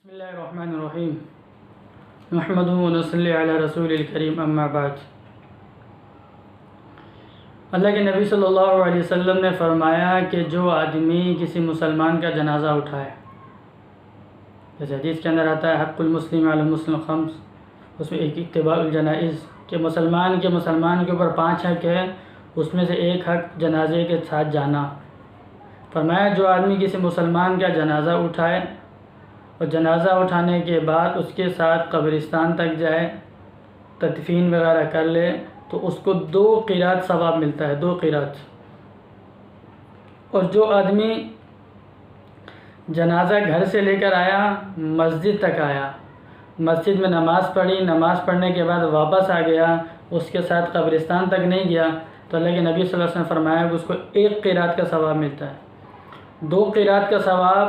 بسم اللہ الرحمن الرحیم نحمدہ و نصلی علی رسول الکریم اما بعد۔ اللہ کے نبی صلی اللہ علیہ وسلم نے فرمایا کہ جو آدمی کسی مسلمان کا جنازہ اٹھائے، جیسے حدیث کے اندر آتا ہے حق المسلم علی المسلم خمس، اس میں ایک اتباع الجنائز، کہ مسلمان کے اوپر 5 حق ہے، اس میں سے ایک حق جنازے کے ساتھ جانا۔ فرمایا جو آدمی کسی مسلمان کا جنازہ اٹھائے اور جنازہ اٹھانے کے بعد اس کے ساتھ قبرستان تک جائے، تدفین وغیرہ کر لے، تو اس کو 2 قیرات ثواب ملتا ہے، 2 قیرات۔ اور جو آدمی جنازہ گھر سے لے کر آیا، مسجد تک آیا، مسجد میں نماز پڑھی، نماز پڑھنے کے بعد واپس آ گیا، اس کے ساتھ قبرستان تک نہیں گیا، تو اللہ کے نبی صلی اللہ علیہ وسلم نے فرمایا کہ اس کو 1 قیرات کا ثواب ملتا ہے۔ 2 قیرات کا ثواب،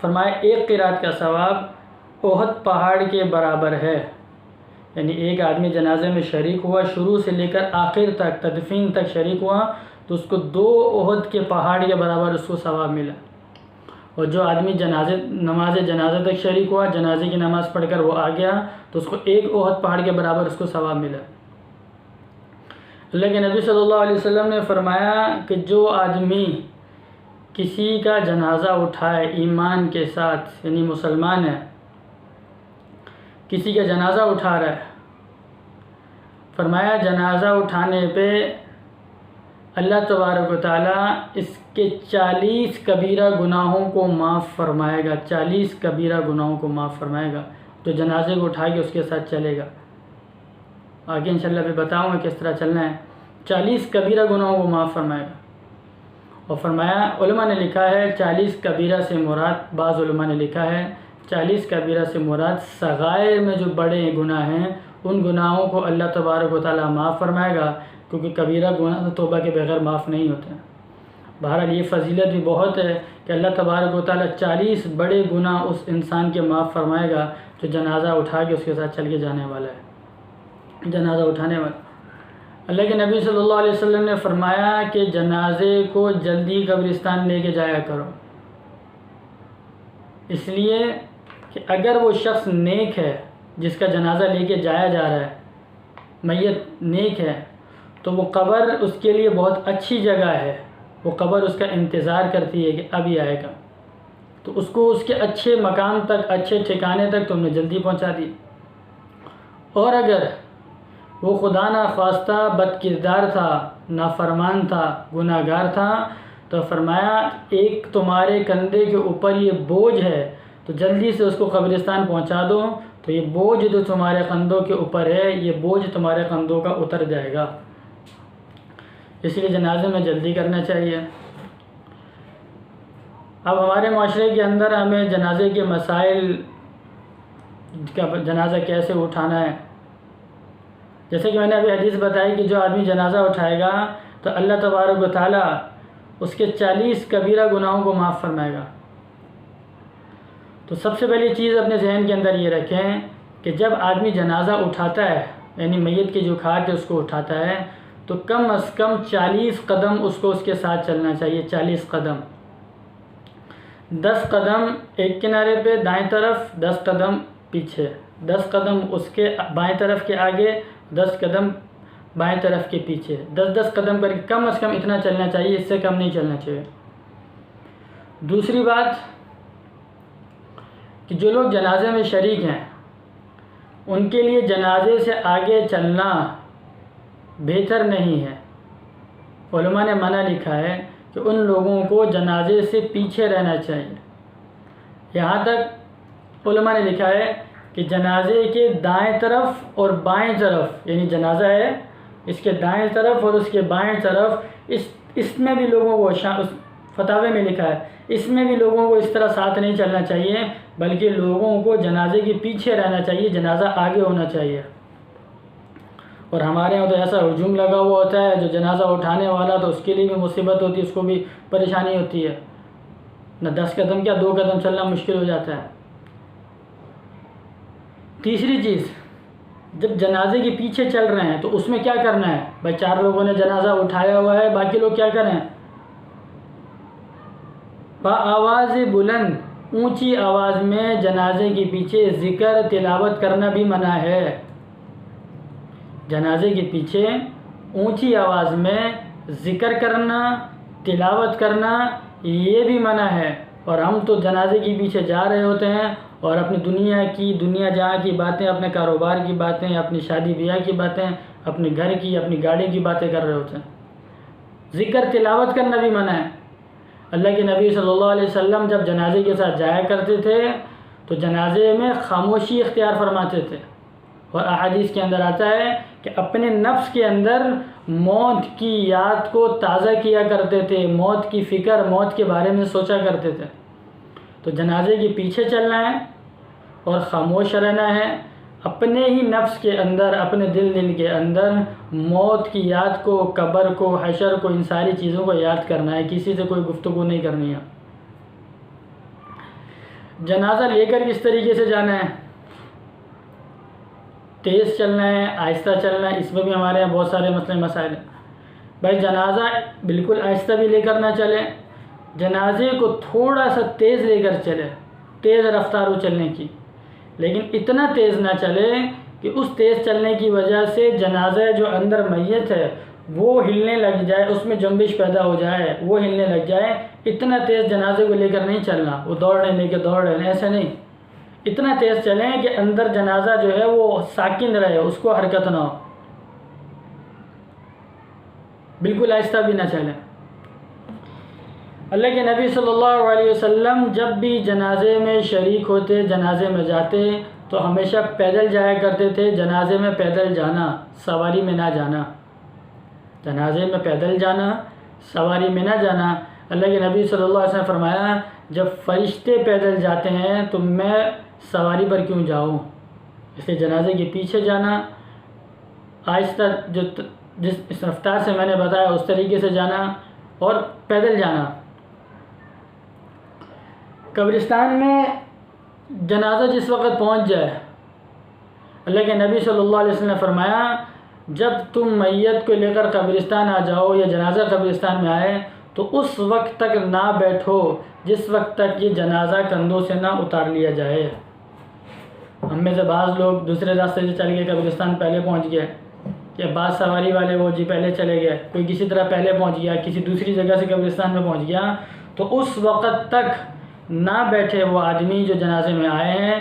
فرمایا 1 قیرات کا ثواب احد پہاڑ کے برابر ہے۔ یعنی ایک آدمی جنازے میں شریک ہوا، شروع سے لے کر آخر تک، تدفین تک شریک ہوا، تو اس کو 2 احد کے پہاڑ کے برابر اس کو ثواب ملا۔ اور جو آدمی نماز جنازہ تک شریک ہوا، جنازے کی نماز پڑھ کر وہ آ گیا، تو اس کو 1 احد پہاڑ کے برابر اس کو ثواب ملا۔ اللہ کے نبی صلی اللہ علیہ وسلم نے فرمایا کہ جو آدمی کسی کا جنازہ اٹھائے ایمان کے ساتھ، یعنی مسلمان ہے، کسی کا جنازہ اٹھا رہا ہے، فرمایا جنازہ اٹھانے پہ اللہ تبارک و تعالیٰ اس کے 40 کبیرہ گناہوں کو معاف فرمائے گا، 40 کبیرہ گناہوں کو معاف فرمائے گا۔ تو جنازے کو اٹھا کے اس کے ساتھ چلے گا، آگے انشاءاللہ بھی بتاؤں گا کس طرح چلنا ہے۔ 40 کبیرہ گناہوں کو معاف فرمائے گا۔ اور فرمایا علماء نے لکھا ہے 40 کبیرہ سے مراد، بعض علماء نے لکھا ہے 40 کبیرہ سے مراد صغائر میں جو بڑے گناہ ہیں، ان گناہوں کو اللہ تبارک و تعالیٰ معاف فرمائے گا، کیونکہ کبیرہ گناہ توبہ کے بغیر معاف نہیں ہوتے ہیں۔ بہرحال یہ فضیلت بھی بہت ہے کہ اللہ تبارک و تعالیٰ 40 بڑے گناہ اس انسان کے معاف فرمائے گا جو جنازہ اٹھا کے اس کے ساتھ چل کے جانے والا ہے، جنازہ اٹھانے والا۔ اللہ کے نبی صلی اللہ علیہ وسلم نے فرمایا کہ جنازے کو جلدی قبرستان لے کے جایا کرو، اس لیے کہ اگر وہ شخص نیک ہے جس کا جنازہ لے کے جایا جا رہا ہے، میت نیک ہے، تو وہ قبر اس کے لیے بہت اچھی جگہ ہے، وہ قبر اس کا انتظار کرتی ہے کہ اب یہ آئے گا، تو اس کو اس کے اچھے مقام تک، اچھے ٹھکانے تک تم نے جلدی پہنچا دی۔ اور اگر وہ خدا نخواستہ بد کردار تھا، نافرمان تھا، گناہ گار تھا، تو فرمایا ایک تمہارے کندھے کے اوپر یہ بوجھ ہے، تو جلدی سے اس کو قبرستان پہنچا دو، تو یہ بوجھ جو تمہارے کندھوں کے اوپر ہے، یہ بوجھ تمہارے کندھوں کا اتر جائے گا۔ اس لیے جنازے میں جلدی کرنا چاہیے۔ اب ہمارے معاشرے کے اندر ہمیں جنازے کے مسائل کا، جنازہ کیسے اٹھانا ہے، جیسے کہ میں نے ابھی حدیث بتائی کہ جو آدمی جنازہ اٹھائے گا تو اللہ تبارک و تعالیٰ اس کے 40 کبیرہ گناہوں کو معاف فرمائے گا۔ تو سب سے پہلی چیز اپنے ذہن کے اندر یہ رکھیں کہ جب آدمی جنازہ اٹھاتا ہے، یعنی میت کی جو کھاٹ ہے اس کو اٹھاتا ہے، تو کم از کم 40 قدم اس کو اس کے ساتھ چلنا چاہیے، 40 قدم، 10 قدم ایک کنارے پہ دائیں طرف، 10 قدم پیچھے، 10 قدم اس کے بائیں طرف کے آگے، 10 قدم بائیں طرف کے پیچھے، 10 قدم کر کے کم از کم اتنا چلنا چاہیے، اس سے کم نہیں چلنا چاہیے۔ دوسری بات کہ جو لوگ جنازے میں شریک ہیں، ان کے لیے جنازے سے آگے چلنا بہتر نہیں ہے۔ علماء نے منع لکھا ہے کہ ان لوگوں کو جنازے سے پیچھے رہنا چاہیے۔ یہاں تک علماء نے لکھا ہے کہ جنازے کے دائیں طرف اور بائیں طرف، یعنی جنازہ ہے اس کے دائیں طرف اور اس کے بائیں طرف، اس میں بھی لوگوں کو، فتاوی میں لکھا ہے، اس میں بھی لوگوں کو اس طرح ساتھ نہیں چلنا چاہیے، بلکہ لوگوں کو جنازے کے پیچھے رہنا چاہیے، جنازہ آگے ہونا چاہیے۔ اور ہمارے یہاں تو ایسا ہجوم لگا ہوا ہوتا ہے، جو جنازہ اٹھانے والا تو اس کے لیے بھی مصیبت ہوتی ہے، اس کو بھی پریشانی ہوتی ہے، نہ 10 قدم کیا 2 قدم چلنا مشکل ہو جاتا ہے۔ تیسری چیز، جب جنازے کے پیچھے چل رہے ہیں تو اس میں کیا کرنا ہے؟ بھائی 4 لوگوں نے جنازہ اٹھایا ہوا ہے، باقی لوگ کیا کریں؟ با آواز بلند اونچی آواز میں جنازے کے پیچھے ذکر تلاوت کرنا بھی منع ہے۔ جنازے کے پیچھے اونچی آواز میں ذکر کرنا، تلاوت کرنا یہ بھی منع ہے۔ اور ہم تو جنازے کے پیچھے جا رہے ہوتے ہیں اور اپنی دنیا جہاں کی باتیں، اپنے کاروبار کی باتیں، اپنی شادی بیاہ کی باتیں، اپنے گھر کی، اپنی گاڑی کی باتیں کر رہے ہوتے ہیں۔ ذکر تلاوت کرنا بھی منع ہے۔ اللہ کے نبی صلی اللہ علیہ وسلم جب جنازے کے ساتھ جایا کرتے تھے تو جنازے میں خاموشی اختیار فرماتے تھے، اور احادیث کے اندر آتا ہے کہ اپنے نفس کے اندر موت کی یاد کو تازہ کیا کرتے تھے، موت کی فکر، موت کے بارے میں سوچا کرتے تھے۔ تو جنازے کے پیچھے چلنا ہے اور خاموش رہنا ہے، اپنے ہی نفس کے اندر، اپنے دل کے اندر موت کی یاد کو، قبر کو، حشر کو، ان ساری چیزوں کو یاد کرنا ہے، کسی سے کوئی گفتگو نہیں کرنی ہے۔ جنازہ لے کر کس طریقے سے جانا ہے؟ تیز چلنا ہے، آہستہ چلنا ہے؟ اس میں بھی ہمارے یہاں بہت سارے مسئلے مسائل ہیں۔ بھائی جنازہ بالکل آہستہ بھی لے کر نہ چلے، جنازے کو تھوڑا سا تیز لے کر چلے، تیز رفتار ہو چلنے کی، لیکن اتنا تیز نہ چلے کہ اس تیز چلنے کی وجہ سے جنازہ جو اندر میت ہے وہ ہلنے لگ جائے، اس میں جنبش پیدا ہو جائے، وہ ہلنے لگ جائے۔ اتنا تیز جنازے کو لے کر نہیں چلنا، وہ دوڑ رہے ہیں ایسا نہیں۔ اتنا تیز چلیں کہ اندر جنازہ جو ہے وہ ساکن رہے، اس کو حرکت نہ ہو، بالکل آہستہ بھی نہ چلیں۔ اللہ کے نبی صلی اللہ علیہ وسلم جب بھی جنازے میں شریک ہوتے، جنازے میں جاتے تو ہمیشہ پیدل جایا کرتے تھے۔ جنازے میں پیدل جانا، سواری میں نہ جانا، جنازے میں پیدل جانا، سواری میں نہ جانا۔ اللہ کے نبی صلی اللہ علیہ وسلم نے فرمایا جب فرشتے پیدل جاتے ہیں تو میں سواری پر کیوں جاؤں؟ اس لیے جنازے کے پیچھے جانا، آہستہ جس رفتار سے میں نے بتایا اس طریقے سے جانا، اور پیدل جانا۔ قبرستان میں جنازہ جس وقت پہنچ جائے، اللہ کے نبی صلی اللہ علیہ وسلم نے فرمایا جب تم میت کو لے کر قبرستان آ جاؤ یا جنازہ قبرستان میں آئے تو اس وقت تک نہ بیٹھو جس وقت تک یہ جنازہ کندھوں سے نہ اتار لیا جائے۔ ہم میں سے بعض لوگ دوسرے راستے سے چل گئے، قبرستان پہلے پہنچ گئے، یا بعض سواری والے وہ پہلے چلے گئے، کوئی کسی طرح پہلے پہنچ گیا، کسی دوسری جگہ سے قبرستان میں پہنچ گیا، تو اس وقت تک نہ بیٹھے وہ آدمی جو جنازے میں آئے ہیں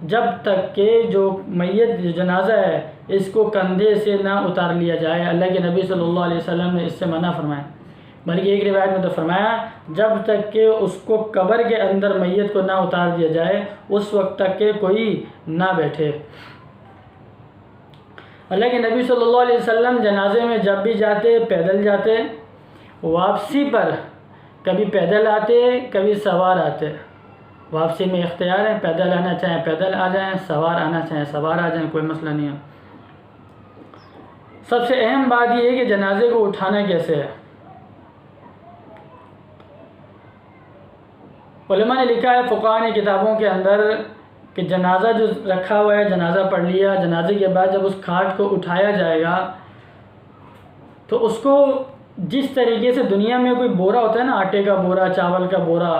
جب تک کہ جو میت جو جنازہ ہے اس کو کندھے سے نہ اتار لیا جائے۔ اللہ کے نبی صلی اللہ علیہ وسلم نے اس سے منع فرمایا، بلکہ ایک روایت میں تو فرمایا جب تک کہ اس کو قبر کے اندر میت کو نہ اتار دیا جائے اس وقت تک کہ کوئی نہ بیٹھے۔ اللہ کے نبی صلی اللہ علیہ وسلم جنازے میں جب بھی جاتے پیدل جاتے، واپسی پر کبھی پیدل آتے کبھی سوار آتے۔ واپسی میں اختیار ہے، پیدل آنا چاہیں پیدل آ جائیں، سوار آنا چاہیں سوار آ جائیں، کوئی مسئلہ نہیں ہے۔ سب سے اہم بات یہ ہے کہ جنازے کو اٹھانا کیسے ہے۔ علماء نے لکھا ہے، فقہاء نے کتابوں کے اندر، کہ جنازہ جو رکھا ہوا ہے، جنازہ پڑھ لیا، جنازے کے بعد جب اس کھاٹ کو اٹھایا جائے گا تو اس کو جس طریقے سے دنیا میں کوئی بورا ہوتا ہے نا، آٹے کا بورا، چاول کا بورا،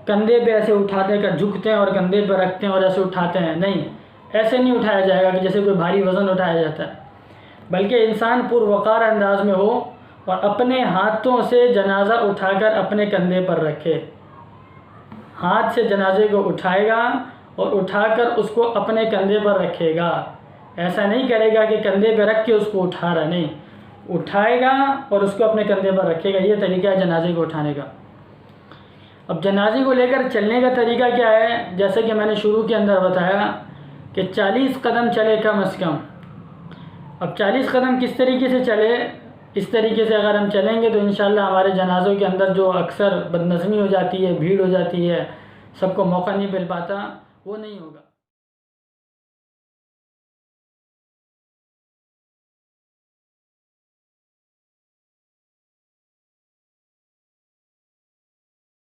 کندھے پہ ایسے اٹھاتے ہیں، جھکتے ہیں اور کندھے پہ رکھتے ہیں اور ایسے اٹھاتے ہیں، نہیں، ایسے نہیں اٹھایا جائے گا کہ جیسے کوئی بھاری وزن اٹھایا جاتا ہے، بلکہ انسان پروقار انداز میں ہو اور اپنے ہاتھوں سے جنازہ اٹھا کر اپنے کندھے پر رکھے، ہاتھ سے جنازے کو اٹھائے گا اور اٹھا کر اس کو اپنے کندھے پر رکھے گا۔ ایسا نہیں کرے گا کہ کندھے پہ رکھ کے اس کو اٹھا رہا، نہیں، اٹھائے گا اور اس کو اپنے کندھے پر رکھے گا۔ یہ طریقہ ہے جنازے کو اٹھانے کا۔ اب جنازے کو لے کر چلنے کا طریقہ کیا ہے؟ جیسے کہ میں نے شروع کے اندر بتایا کہ 40 قدم چلے کم از کم۔ اب 40 قدم کس طریقے سے چلے؟ اس طریقے سے اگر ہم چلیں گے تو انشاءاللہ ہمارے جنازوں کے اندر جو اکثر بدنظمی ہو جاتی ہے، بھیڑ ہو جاتی ہے، سب کو موقع نہیں مل پاتا، وہ نہیں ہوگا۔